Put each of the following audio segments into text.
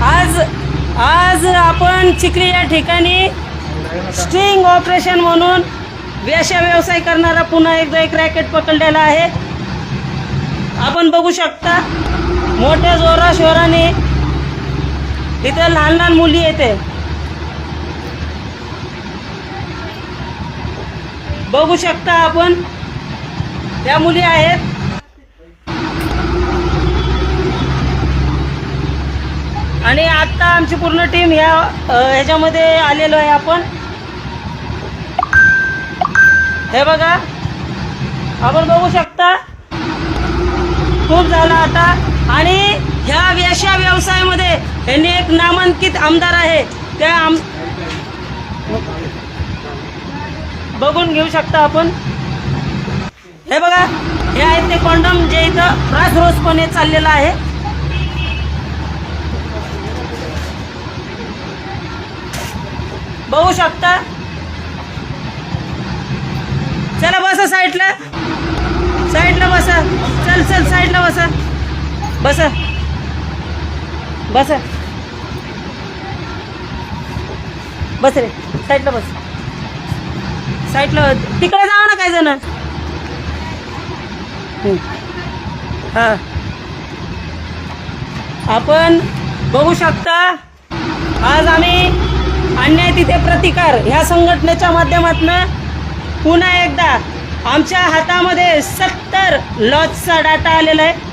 आज आज आपण चिखली या ठिकाणी स्ट्रिंग ऑपरेशन म्हणून वेश्या व्यवसाय करणारा पुन्हा एकदा एक रॅकेट पकडलेला आहे. आपण बघू शकता मोठ्या जोरा शोराने इथे लहान लहान मुली येते. बघू शकता आपण त्या मुली आहेत. आणि आता आमची पूर्ण टीम ह्याच्यामध्ये आलेलो आहे. आपण हे बघा, आपण बघू शकता खूप झाला आता. आणि ह्या वेश्या व्यवसायामध्ये यांनी एक नामांकित आमदार आहे, त्या बघून घेऊ शकता आपण. हे बघा, हे आहेत ते कॉन्डम जे इथं राजरोसपणे चाललेलं आहे. बघू शकता. चला बसा साईडला, साईडला बसा. चल चल साईडला बसा, बसा बसा, बस रे साईडला बस. साईडला तिकडे जावा ना काय जण. हा, आपण बघू शकता आज आम्ही अन्याय तिथे प्रतिकार ह्या संघटनेच्या माध्यमातून पुन्हा एकदा आमच्या हातामध्ये 70 लॉजचा डाटा आलेला आहे.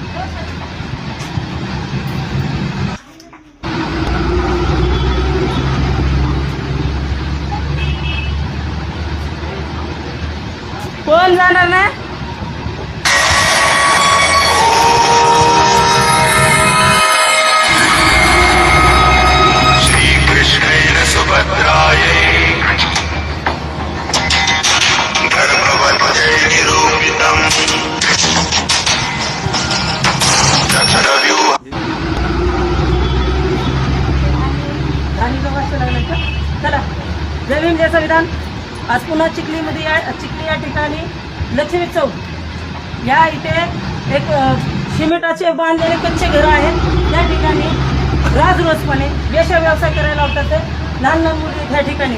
कोण जाणार ना. चला, जय भीम जय संविधान. आज पुन्हा चिखली या ठिकाणी लक्ष्मी चौक या इथे एक सिमेंटाचे बांधलेले कच्चे घर आहेत. त्या ठिकाणी राजरोसपणे वेश्या व्यवसाय करायला होतात. लहान लहान मुली त्या ठिकाणी